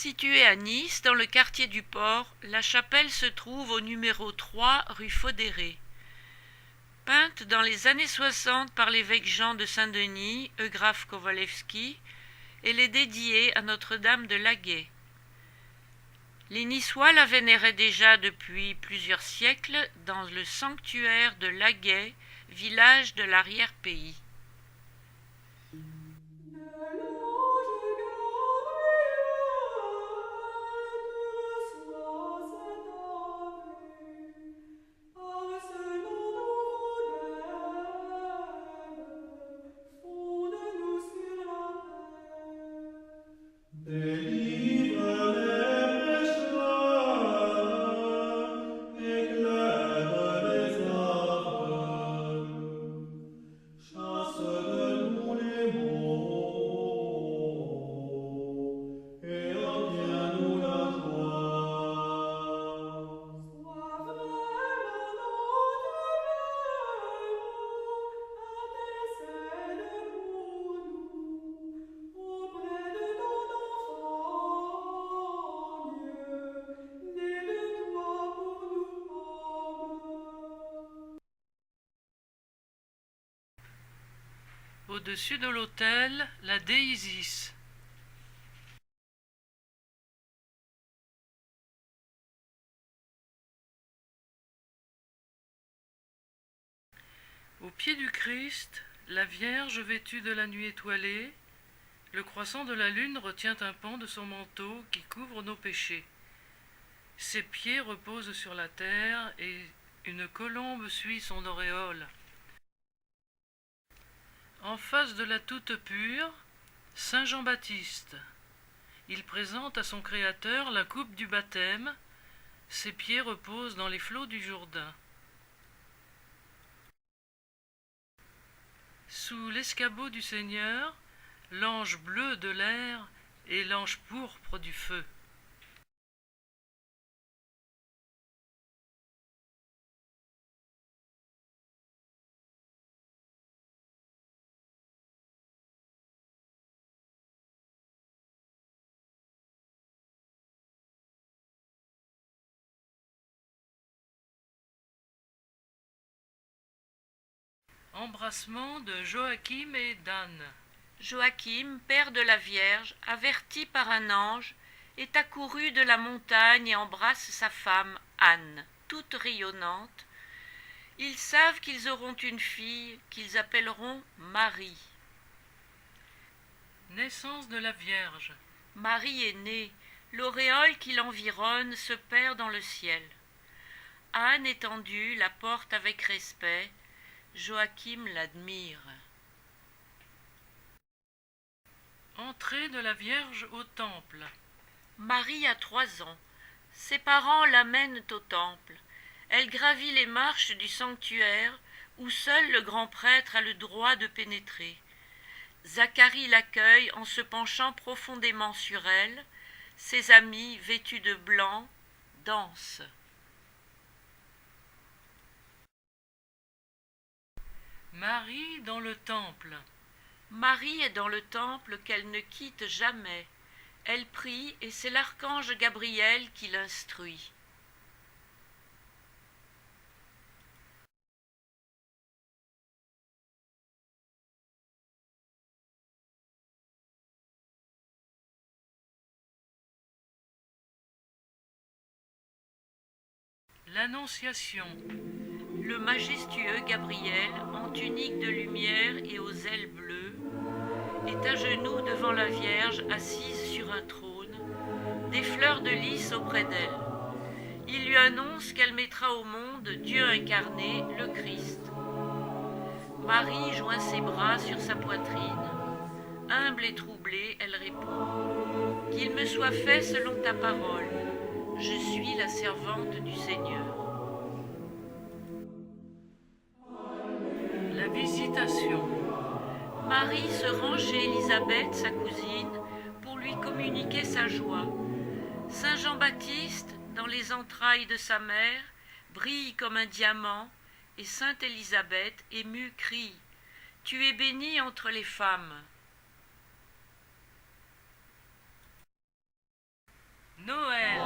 Située à Nice, dans le quartier du Port, la chapelle se trouve au numéro 3 rue Faudéré. Peinte dans les années 60 par l'évêque Jean de Saint-Denis, Eugraphe Kowalewski, elle est dédiée à Notre-Dame de Laguet. Les Niçois la vénéraient déjà depuis plusieurs siècles dans le sanctuaire de Laguet, village de l'arrière-pays. Au-dessus de l'autel, la Dé-Isis. Au pied du Christ, la Vierge vêtue de la nuit étoilée, le croissant de la lune retient un pan de son manteau qui couvre nos péchés. Ses pieds reposent sur la terre et une colombe suit son auréole. En face de la toute pure, Saint Jean-Baptiste. Il présente à son Créateur la coupe du baptême, ses pieds reposent dans les flots du Jourdain. Sous l'escabeau du Seigneur, l'ange bleu de l'air et l'ange pourpre du feu. Embrassement de Joachim et d'Anne. Joachim, père de la Vierge, averti par un ange, est accouru de la montagne et embrasse sa femme, Anne, toute rayonnante. Ils savent qu'ils auront une fille qu'ils appelleront Marie. Naissance de la Vierge. Marie est née, l'auréole qui l'environne se perd dans le ciel. Anne étendue la porte avec respect, Joachim l'admire. Entrée de la Vierge au temple. Marie a 3 ans. Ses parents l'amènent au temple. Elle gravit les marches du sanctuaire où seul le grand prêtre a le droit de pénétrer. Zacharie l'accueille en se penchant profondément sur elle. Ses amis, vêtus de blanc, dansent. Marie dans le temple. Marie est dans le temple qu'elle ne quitte jamais. Elle prie et c'est l'archange Gabriel qui l'instruit. L'Annonciation. Le majestueux Gabriel, en tunique de lumière et aux ailes bleues, est à genoux devant la Vierge assise sur un trône, des fleurs de lys auprès d'elle. Il lui annonce qu'elle mettra au monde Dieu incarné, le Christ. Marie joint ses bras sur sa poitrine. Humble et troublée, elle répond : Qu'il me soit fait selon ta parole. Je suis la servante du Seigneur. La Visitation. Marie se rend chez Élisabeth, sa cousine, pour lui communiquer sa joie. Saint Jean-Baptiste, dans les entrailles de sa mère, brille comme un diamant, et sainte Élisabeth, émue, crie : Tu es bénie entre les femmes. Noël.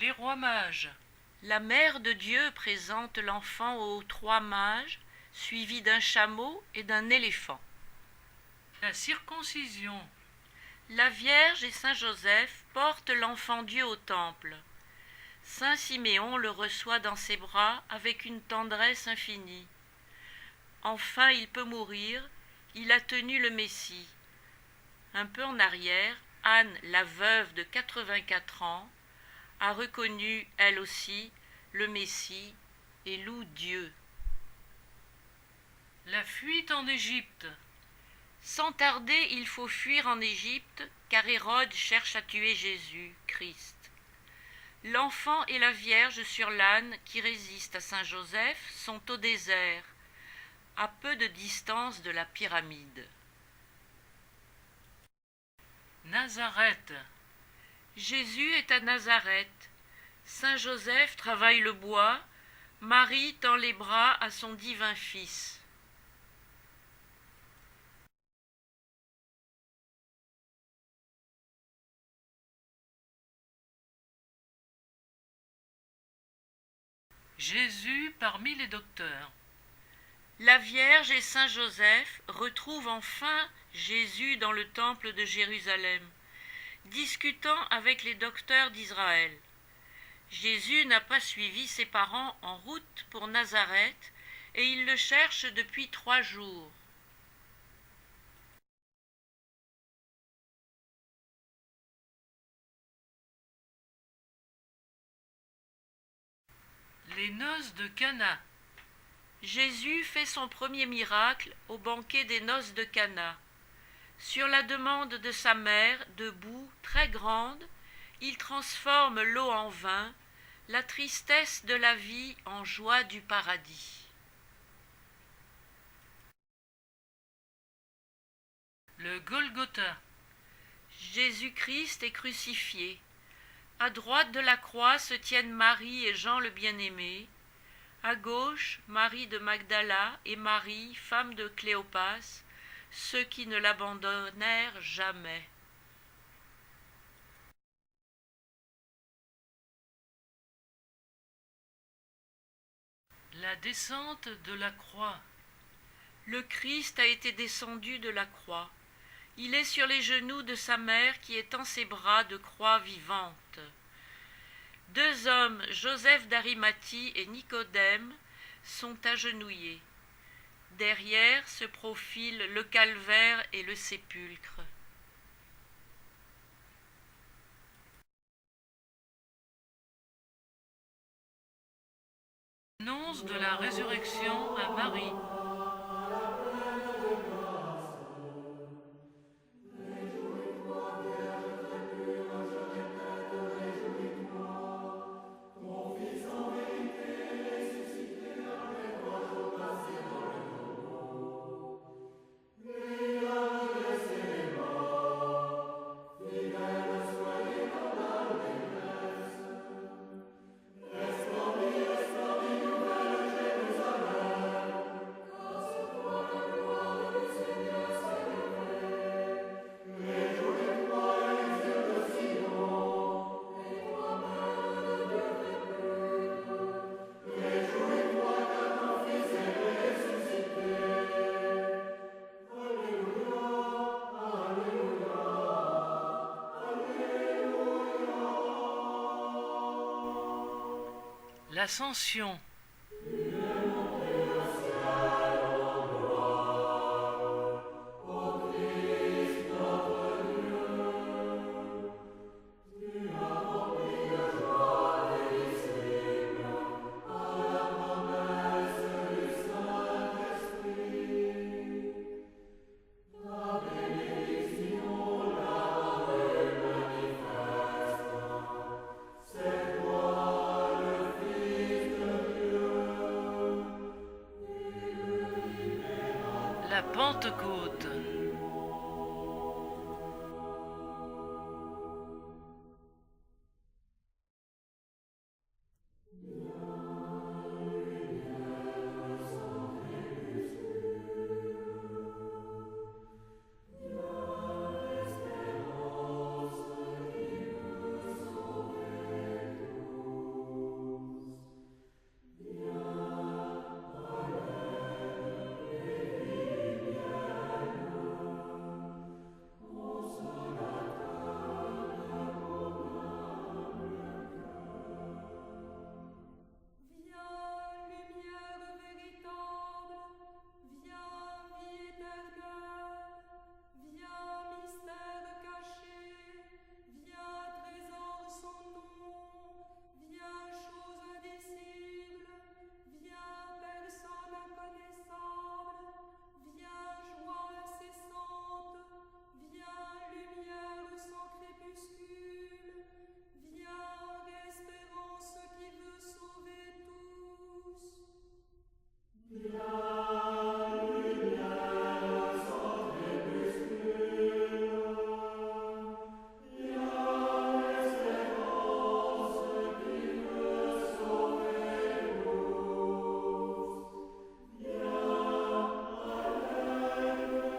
Les rois mages. La mère de Dieu présente l'enfant aux 3 mages, suivis d'un chameau et d'un éléphant. La circoncision. La Vierge et Saint Joseph portent l'enfant Dieu au temple. Saint Siméon le reçoit dans ses bras avec une tendresse infinie. Enfin il peut mourir, il a tenu le Messie. Un peu en arrière, Anne, la veuve de 84 ans, a reconnu, elle aussi, le Messie et loue Dieu. La fuite en Égypte. Sans tarder, il faut fuir en Égypte, car Hérode cherche à tuer Jésus, Christ. L'enfant et la Vierge sur l'âne qui résiste à Saint Joseph sont au désert, à peu de distance de la pyramide. Nazareth. Jésus est à Nazareth. Saint Joseph travaille le bois, Marie tend les bras à son divin Fils. Jésus parmi les docteurs. La Vierge et Saint Joseph retrouvent enfin Jésus dans le temple de Jérusalem, discutant avec les docteurs d'Israël. Jésus n'a pas suivi ses parents en route pour Nazareth et il le cherche depuis 3 jours. Les noces de Cana. Jésus fait son premier miracle au banquet des noces de Cana. Sur la demande de sa mère, debout, très grande, il transforme l'eau en vin, la tristesse de la vie en joie du paradis. Le Golgotha. Jésus-Christ est crucifié. À droite de la croix se tiennent Marie et Jean le bien-aimé. À gauche, Marie de Magdala et Marie, femme de Cléopas, ceux qui ne l'abandonnèrent jamais. La descente de la croix. Le Christ a été descendu de la croix. Il est sur les genoux de sa mère qui étend ses bras de croix vivante. 2 hommes, Joseph d'Arimathie et Nicodème, sont agenouillés. Derrière se profilent le calvaire et le sépulcre. Annonce de la résurrection à Marie. L'Ascension. La Pentecôte.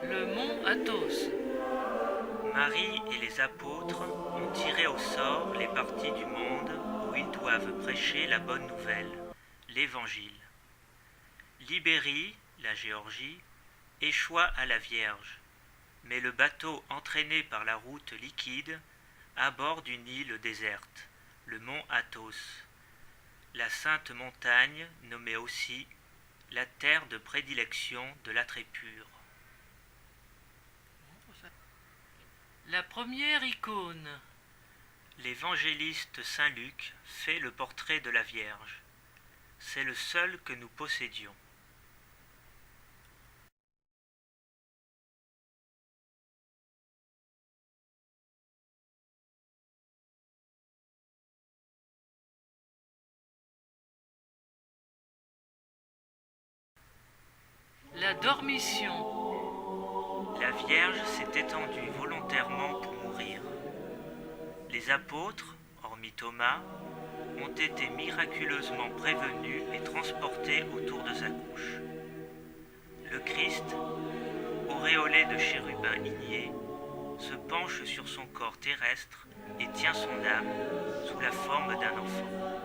Le mont Athos. Marie et les apôtres ont tiré au sort les parties du monde où ils doivent prêcher la bonne nouvelle, l'Évangile. Libérie, la Géorgie, échoua à la Vierge, mais le bateau entraîné par la route liquide aborde une île déserte, le mont Athos, la sainte montagne nommée aussi la terre de prédilection de l'attrait pur. La première icône. L'évangéliste Saint Luc fait le portrait de la Vierge. C'est le seul que nous possédions. La Dormition. La Vierge s'est étendue volontairement pour mourir. Les apôtres, hormis Thomas, ont été miraculeusement prévenus et transportés autour de sa couche. Le Christ, auréolé de chérubins ignés, se penche sur son corps terrestre et tient son âme sous la forme d'un enfant.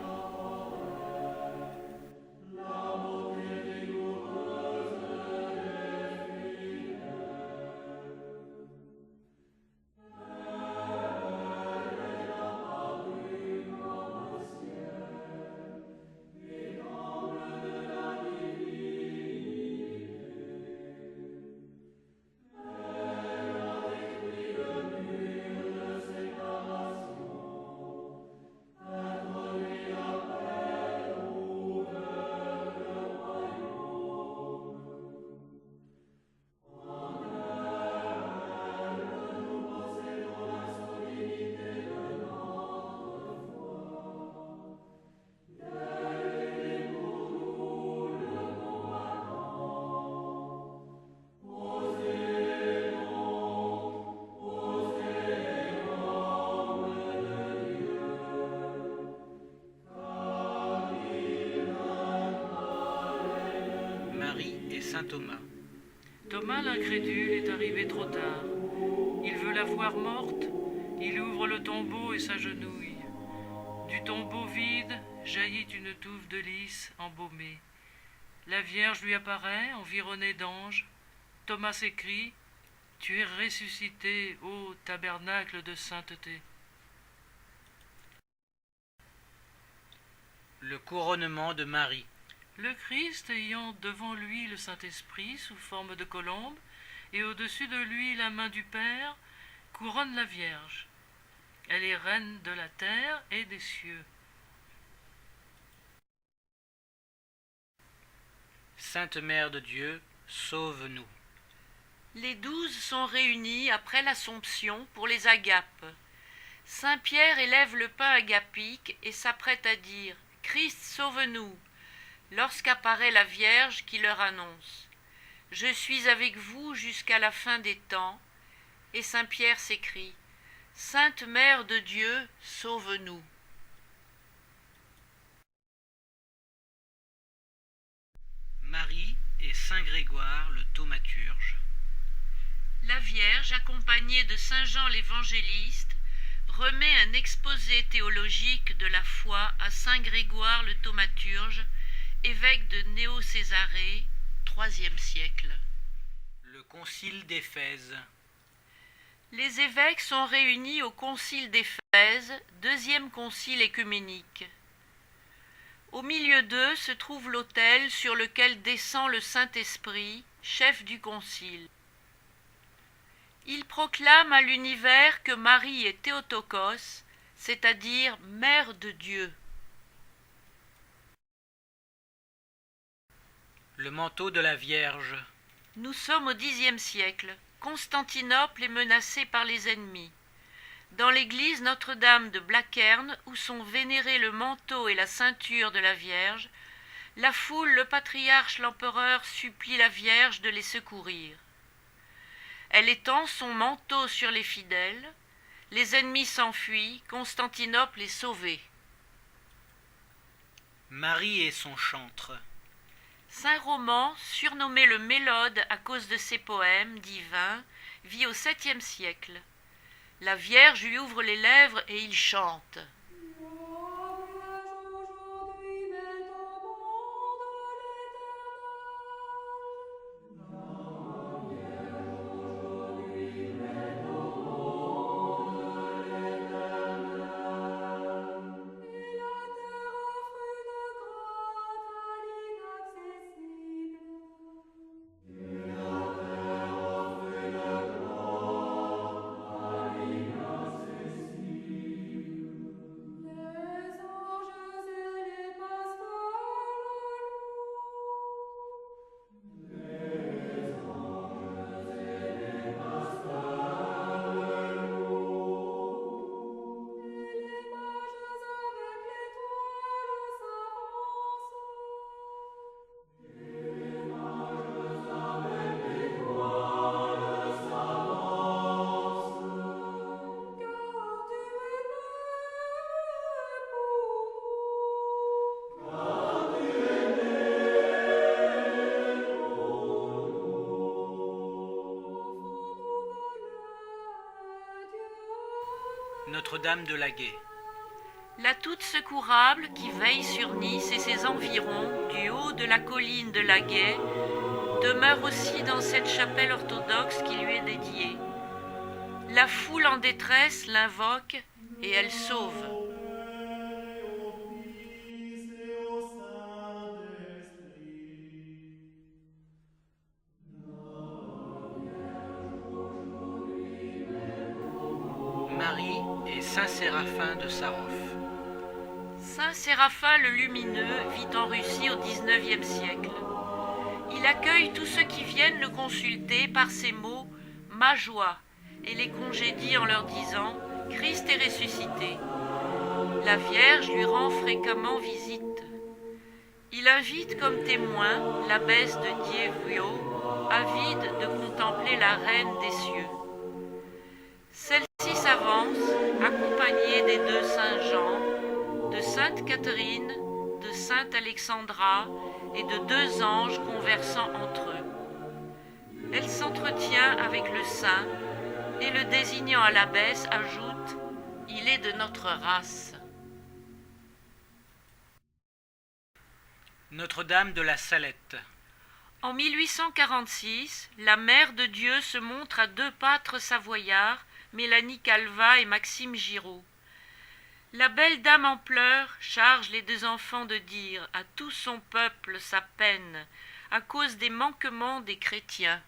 Saint Thomas. Thomas l'incrédule est arrivé trop tard. Il veut la voir morte, il ouvre le tombeau et s'agenouille. Du tombeau vide jaillit une touffe de lys embaumée. La Vierge lui apparaît, environnée d'anges. Thomas s'écrie « Tu es ressuscité, ô tabernacle de sainteté !» Le couronnement de Marie. Le Christ, ayant devant lui le Saint-Esprit sous forme de colombe, et au-dessus de lui la main du Père, couronne la Vierge. Elle est reine de la terre et des cieux. Sainte Mère de Dieu, sauve-nous. Les 12 sont réunis après l'Assomption pour les agapes. Saint Pierre élève le pain agapique et s'apprête à dire « Christ, sauve-nous » lorsqu'apparaît la Vierge qui leur annonce « Je suis avec vous jusqu'à la fin des temps. Et saint Pierre s'écrie, Sainte Mère de Dieu, sauve-nous. Marie et saint Grégoire le thaumaturge. La Vierge, accompagnée de saint Jean l'Évangéliste, remet un exposé théologique de la foi à saint Grégoire le thaumaturge, évêque de Néo-Césarée, IIIe siècle. Le concile d'Éphèse. Les évêques sont réunis au concile d'Éphèse, deuxième concile œcuménique. Au milieu d'eux se trouve l'autel sur lequel descend le Saint-Esprit, chef du concile. Il proclame à l'univers que Marie est Théotokos, c'est-à-dire Mère de Dieu. Le manteau de la Vierge. Nous sommes au Xe siècle. Constantinople est menacée par les ennemis. Dans l'église Notre-Dame de Blackern, où sont vénérés le manteau et la ceinture de la Vierge, la foule, le patriarche, l'empereur supplie la Vierge de les secourir. Elle étend son manteau sur les fidèles, les ennemis s'enfuient, Constantinople est sauvée. Marie et son chantre. Saint Roman, surnommé le Mélode à cause de ses poèmes divins, vit au 7e siècle. La Vierge lui ouvre les lèvres et il chante. Notre-Dame de la Gaie. La toute secourable qui veille sur Nice et ses environs, du haut de la colline de la Gaie, demeure aussi dans cette chapelle orthodoxe qui lui est dédiée. La foule en détresse l'invoque et elle sauve. Marie et saint Séraphin de Sarov. Saint Séraphin le Lumineux vit en Russie au XIXe siècle. Il accueille tous ceux qui viennent le consulter par ces mots « ma joie » et les congédie en leur disant « Christ est ressuscité ». La Vierge lui rend fréquemment visite. Il invite comme témoin l'abbesse de Dievio, avide de contempler la reine des cieux. Celle-ci s'avance, accompagnée des deux Saint Jean, de Sainte Catherine, de Sainte Alexandra et de deux anges conversant entre eux. Elle s'entretient avec le saint et le désignant à l'abbesse ajoute « Il est de notre race ». Notre-Dame de la Salette. En 1846, la Mère de Dieu se montre à deux pâtres savoyards, Mélanie Calvat et Maxime Giraud. La belle dame en pleurs charge les deux enfants de dire à tout son peuple sa peine, à cause des manquements des chrétiens.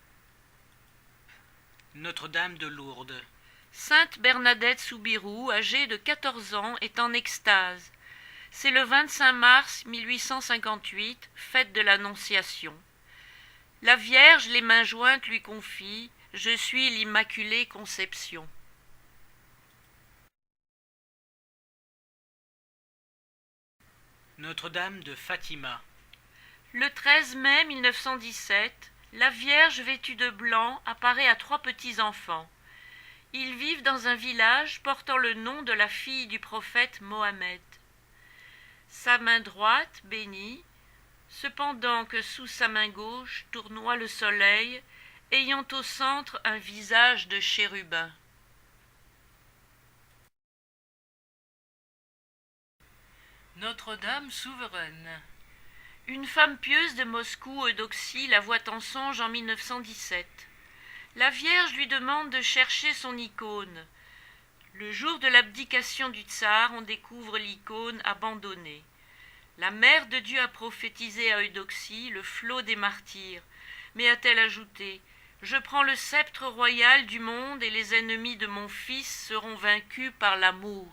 Notre-Dame de Lourdes. Sainte Bernadette Soubirous, âgée de 14 ans, est en extase. C'est le 25 mars 1858, fête de l'Annonciation. La Vierge, les mains jointes, lui confie « Je suis l'Immaculée Conception ». Notre-Dame de Fatima. Le 13 mai 1917, la Vierge vêtue de blanc apparaît à 3 petits-enfants. Ils vivent dans un village portant le nom de la fille du prophète Mohammed. Sa main droite bénit, cependant que sous sa main gauche tournoie le soleil, ayant au centre un visage de chérubin. Notre-Dame souveraine. Une femme pieuse de Moscou, Eudoxie, la voit en songe en 1917. La Vierge lui demande de chercher son icône. Le jour de l'abdication du tsar, on découvre l'icône abandonnée. La Mère de Dieu a prophétisé à Eudoxie le flot des martyrs, mais a-t-elle ajouté « Je prends le sceptre royal du monde et les ennemis de mon fils seront vaincus par l'amour. »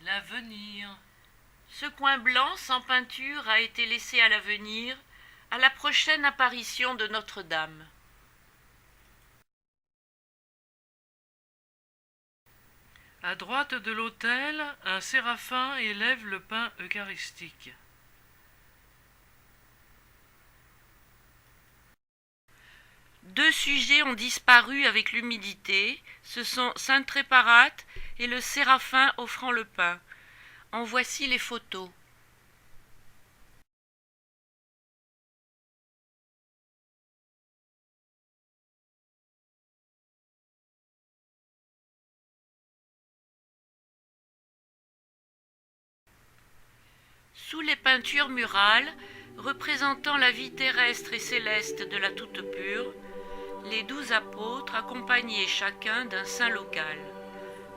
L'avenir. Ce coin blanc sans peinture a été laissé à l'avenir, à la prochaine apparition de Notre-Dame. À droite de l'autel, un séraphin élève le pain eucharistique. Deux sujets ont disparu avec l'humidité, ce sont Sainte Tréparate et le séraphin offrant le pain. En voici les photos. Sous les peintures murales, représentant la vie terrestre et céleste de la toute pure, les 12 apôtres accompagnés chacun d'un saint local.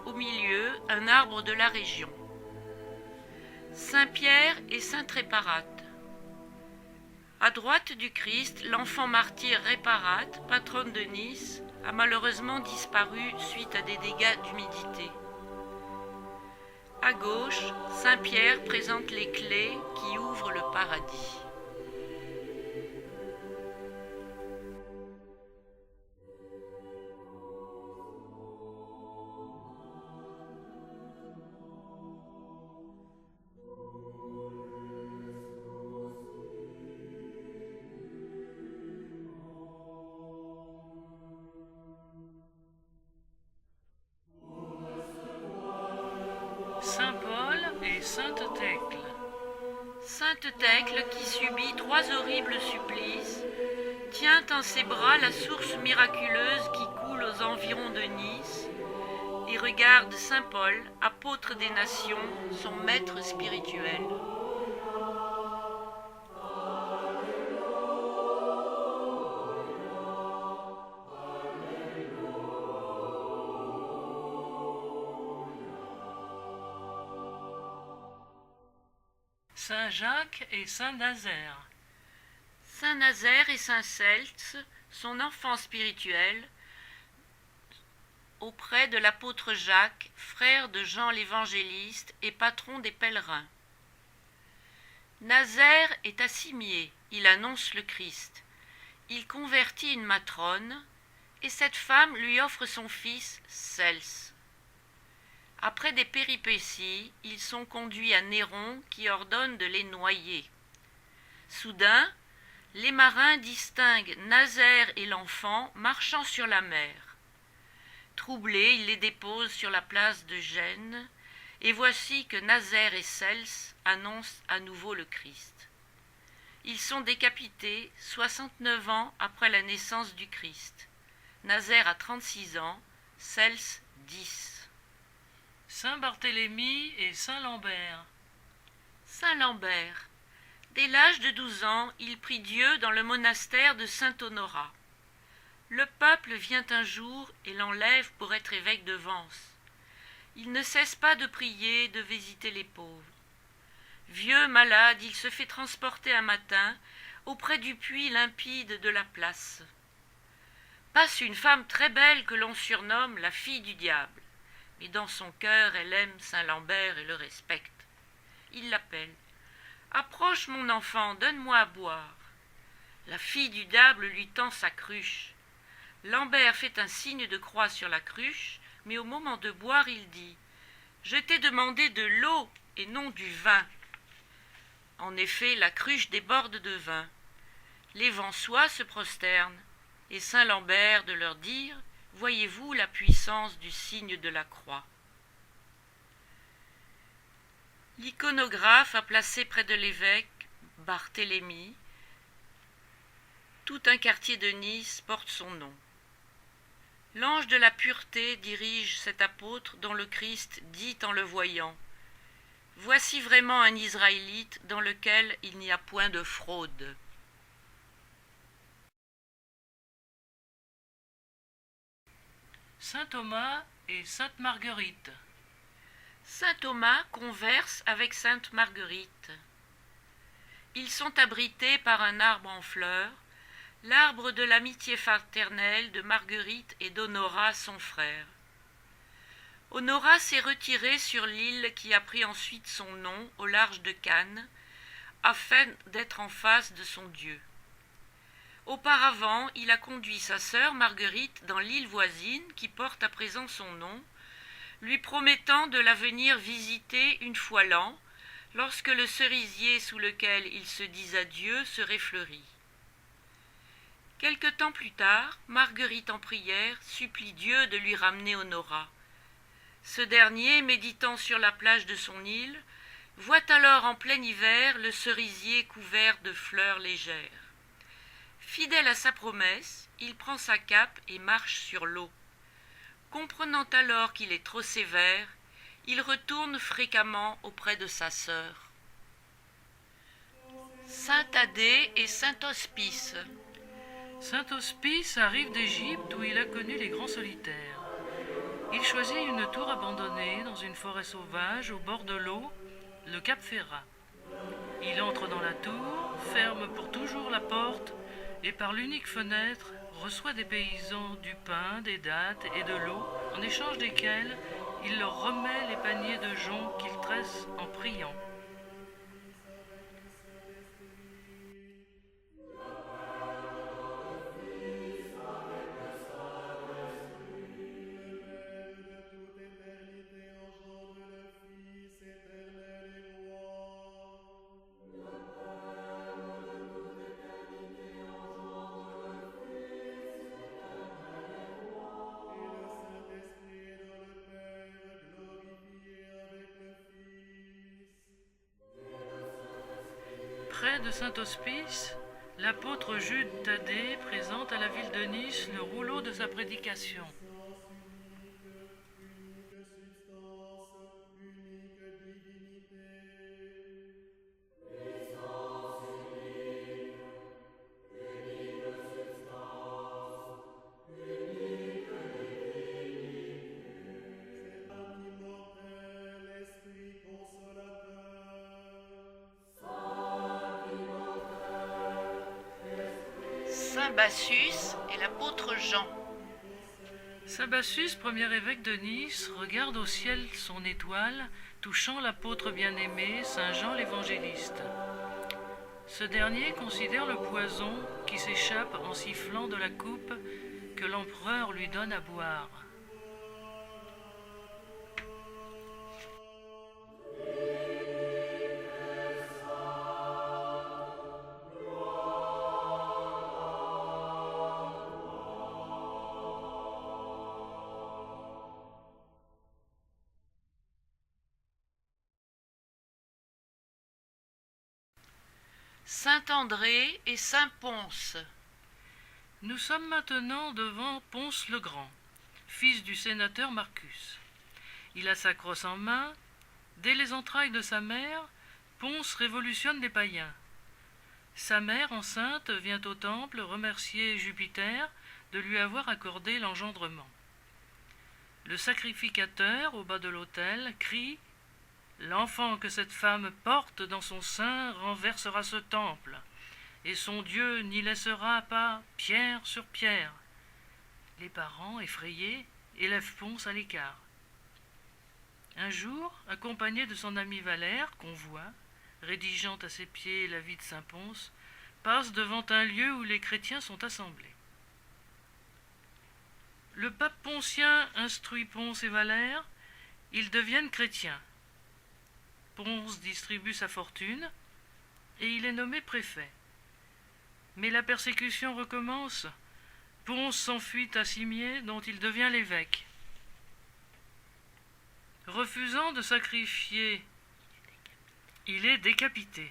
Au milieu, un arbre de la région. Saint Pierre et Sainte Réparate. À droite du Christ, l'enfant martyr Réparate, patronne de Nice, a malheureusement disparu suite à des dégâts d'humidité. À gauche, Saint Pierre présente les clés qui ouvrent le paradis. Saint Paul et Sainte Thècle. Sainte Thècle, qui subit 3 horribles supplices, tient en ses bras la source miraculeuse qui coule aux environs de Nice et regarde Saint Paul, apôtre des nations, son maître spirituel. Saint Jacques et Saint Nazaire. Saint Nazaire et Saint Celse, son enfant spirituel, auprès de l'apôtre Jacques, frère de Jean l'Évangéliste et patron des pèlerins. Nazaire est à Cimier, il annonce le Christ. Il convertit une matrone, et cette femme lui offre son fils Celse. Après des péripéties, ils sont conduits à Néron qui ordonne de les noyer. Soudain, les marins distinguent Nazaire et l'enfant marchant sur la mer. Troublés, ils les déposent sur la place de Gênes, et voici que Nazaire et Celse annoncent à nouveau le Christ. Ils sont décapités 69 ans après la naissance du Christ. Nazaire a 36 ans, Celse 10. Saint Barthélemy et Saint Lambert. Saint Lambert. Dès l'âge de 12 ans, il prie Dieu dans le monastère de Saint-Honorat. Le peuple vient un jour et l'enlève pour être évêque de Vence. Il ne cesse pas de prier, de visiter les pauvres. Vieux, malade, il se fait transporter un matin auprès du puits limpide de la place. Passe une femme très belle que l'on surnomme la fille du diable. Mais dans son cœur, elle aime Saint Lambert et le respecte. Il l'appelle. « Approche, mon enfant, donne-moi à boire. » La fille du diable lui tend sa cruche. Lambert fait un signe de croix sur la cruche, mais au moment de boire, il dit « Je t'ai demandé de l'eau et non du vin. » En effet, la cruche déborde de vin. Les Vensois se prosternent, et saint Lambert de leur dire « Voyez-vous la puissance du signe de la croix ?» L'iconographe a placé près de l'évêque Barthélemy. Tout un quartier de Nice porte son nom. L'ange de la pureté dirige cet apôtre dont le Christ dit en le voyant « Voici vraiment un Israélite dans lequel il n'y a point de fraude. » Saint Thomas et Sainte Marguerite. Saint Thomas converse avec Sainte Marguerite. Ils sont abrités par un arbre en fleurs, l'arbre de l'amitié fraternelle de Marguerite et d'Honorat son frère. Honorat s'est retiré sur l'île qui a pris ensuite son nom au large de Cannes, afin d'être en face de son Dieu. Auparavant, il a conduit sa sœur Marguerite dans l'île voisine qui porte à présent son nom, lui promettant de la venir visiter une fois l'an, lorsque le cerisier sous lequel il se dit adieu serait fleuri. Quelque temps plus tard, Marguerite en prière supplie Dieu de lui ramener Honorat. Ce dernier, méditant sur la plage de son île, voit alors en plein hiver le cerisier couvert de fleurs légères. Fidèle à sa promesse, il prend sa cape et marche sur l'eau. Comprenant alors qu'il est trop sévère, il retourne fréquemment auprès de sa sœur. Saint Thaddée et Saint Hospice. Saint Hospice arrive d'Égypte où il a connu les grands solitaires. Il choisit une tour abandonnée dans une forêt sauvage au bord de l'eau, le Cap Ferrat. Il entre dans la tour, ferme pour toujours la porte et par l'unique fenêtre reçoit des paysans du pain, des dattes et de l'eau, en échange desquels il leur remet les paniers de joncs qu'il tresse en priant. Près de Saint-Hospice, l'apôtre Jude Thaddée présente à la ville de Nice le rouleau de sa prédication. Saint Bassus et l'apôtre Jean. Saint Bassus, premier évêque de Nice, regarde au ciel son étoile, touchant l'apôtre bien-aimé, Saint Jean l'évangéliste. Ce dernier considère le poison qui s'échappe en sifflant de la coupe que l'empereur lui donne à boire. Saint André et Saint Ponce. Nous sommes maintenant devant Ponce le Grand, fils du sénateur Marcus. Il a sa crosse en main. Dès les entrailles de sa mère, Ponce révolutionne les païens. Sa mère, enceinte, vient au temple remercier Jupiter de lui avoir accordé l'engendrement. Le sacrificateur, au bas de l'autel, crie « L'enfant que cette femme porte dans son sein renversera ce temple, et son Dieu n'y laissera pas pierre sur pierre. » Les parents, effrayés, élèvent Ponce à l'écart. Un jour, accompagné de son ami Valère, qu'on voit, rédigeant à ses pieds la vie de saint Ponce, passe devant un lieu où les chrétiens sont assemblés. Le pape Poncien instruit Ponce et Valère, ils deviennent chrétiens. Ponce distribue sa fortune, et il est nommé préfet. Mais la persécution recommence. Ponce s'enfuit à Cimiez, dont il devient l'évêque. Refusant de sacrifier, il est décapité.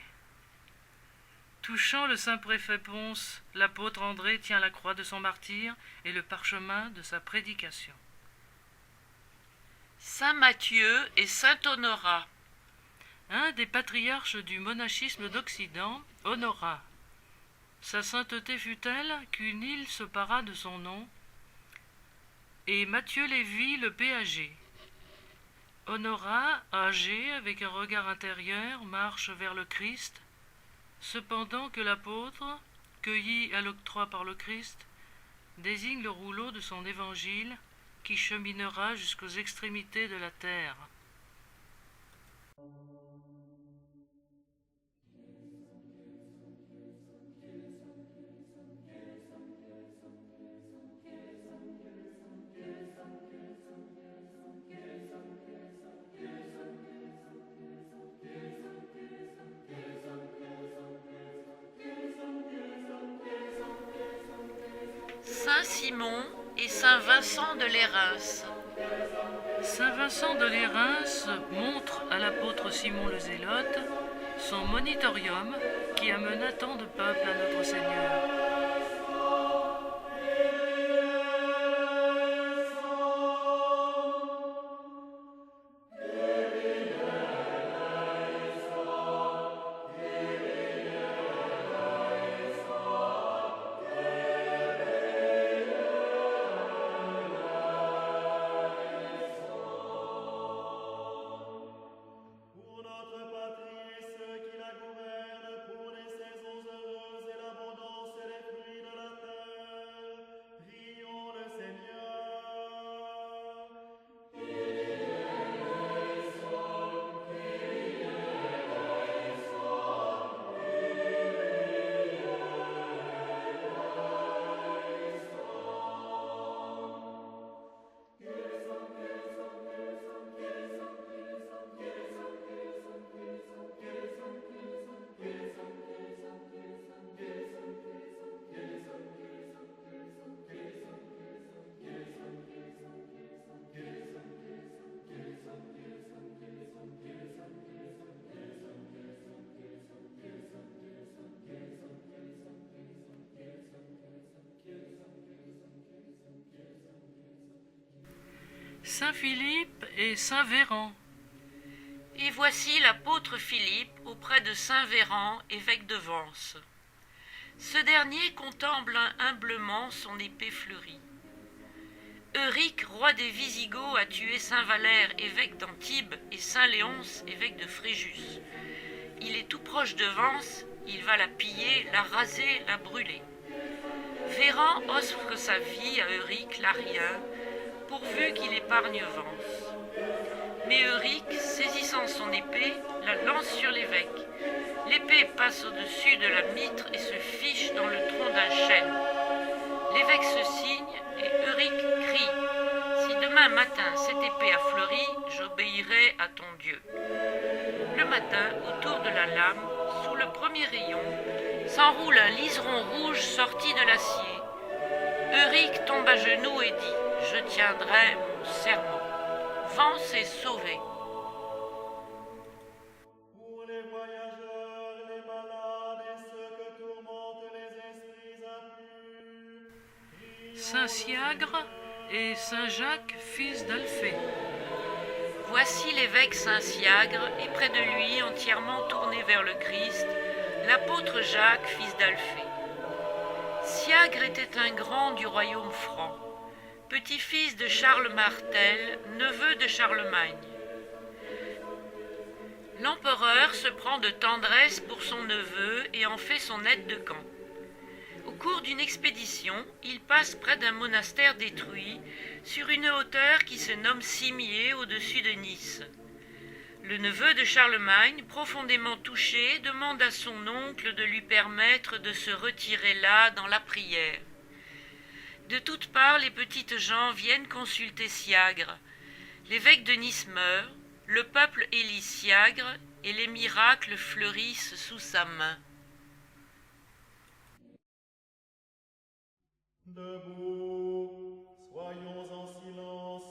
Touchant le saint préfet Ponce, l'apôtre André tient la croix de son martyre et le parchemin de sa prédication. Saint Matthieu et saint Honorat. Un des patriarches du monachisme d'Occident, Honorat. Sa sainteté fut telle qu'une île se para de son nom, et Matthieu Lévy le péager. Honorat, âgé, avec un regard intérieur, marche vers le Christ, cependant que l'apôtre, cueilli à l'octroi par le Christ, désigne le rouleau de son évangile qui cheminera jusqu'aux extrémités de la terre. Saint Simon et saint Vincent de Lérins. Saint Vincent de Lérins montre à l'apôtre Simon le Zélote son monitorium qui amena tant de peuple à notre Seigneur. Saint Philippe et saint Véran. Et voici l'apôtre Philippe auprès de saint Véran, évêque de Vence. Ce dernier contemple humblement son épée fleurie. Euric, roi des Visigoths, a tué saint Valère, évêque d'Antibes, et saint Léonce, évêque de Fréjus. Il est tout proche de Vence, il va la piller, la raser, la brûler. Véran offre sa vie à Euric, l'Arien, pourvu qu'il épargne Vence. Mais Euric, saisissant son épée, la lance sur l'évêque. L'épée passe au-dessus de la mitre et se fiche dans le tronc d'un chêne. L'évêque se signe et Euric crie « Si demain matin cette épée a fleuri, j'obéirai à ton Dieu. » Le matin, autour de la lame, sous le premier rayon, s'enroule un liseron rouge sorti de l'acier. Euric tombe à genoux et dit « Je tiendrai mon serment. » Vence est sauvée. Pour les voyageurs, les malades et ceux que tourmentent les esprits impurs. Saint Siagre et saint Jacques, fils d'Alphée. Voici l'évêque saint Siagre, et près de lui, entièrement tourné vers le Christ, l'apôtre Jacques, fils d'Alphée. Siagre était un grand du royaume franc, petit-fils de Charles Martel, neveu de Charlemagne. L'empereur se prend de tendresse pour son neveu et en fait son aide de camp. Au cours d'une expédition, il passe près d'un monastère détruit, sur une hauteur qui se nomme Cimiez au-dessus de Nice. Le neveu de Charlemagne, profondément touché, demande à son oncle de lui permettre de se retirer là dans la prière. De toutes parts, les petites gens viennent consulter Siagre. L'évêque de Nice meurt, le peuple élit Siagre et les miracles fleurissent sous sa main. Debout, soyons en silence.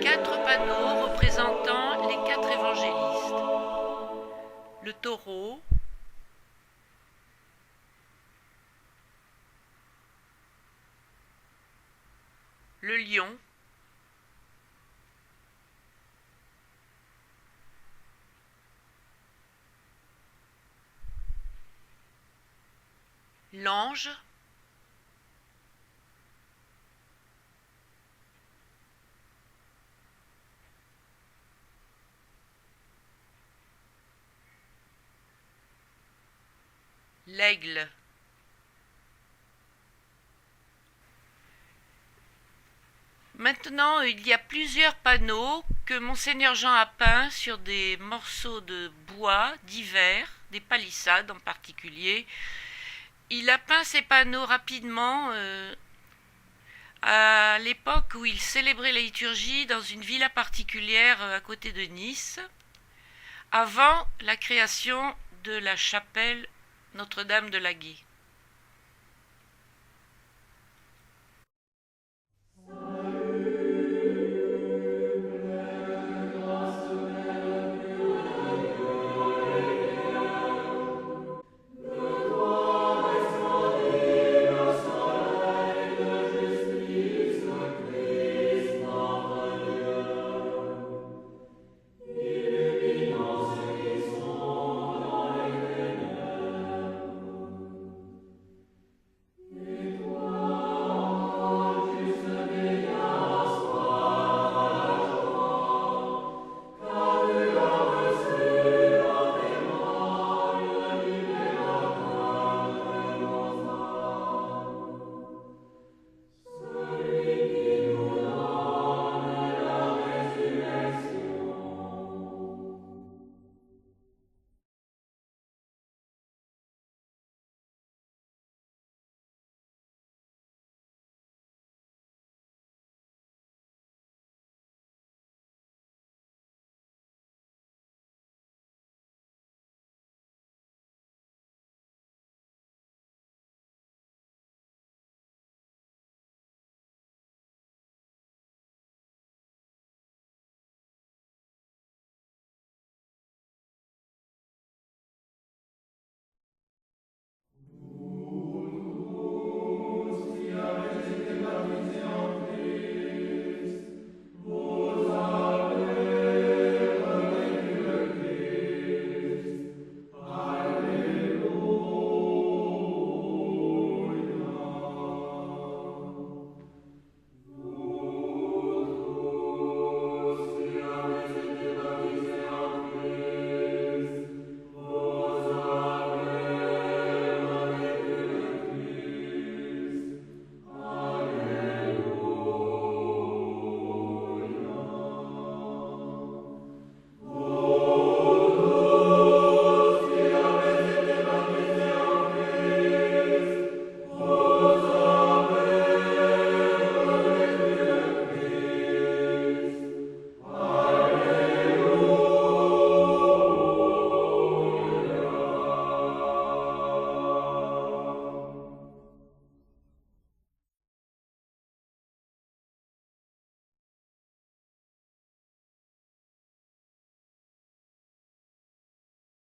Quatre panneaux représentant les quatre évangélistes. Le taureau, le lion, l'ange, l'aigle. Maintenant, il y a plusieurs panneaux que Monseigneur Jean a peints sur des morceaux de bois divers, des palissades en particulier. Il a peint ces panneaux rapidement à l'époque où il célébrait la liturgie dans une villa particulière à côté de Nice, avant la création de la chapelle Notre-Dame de la Gué.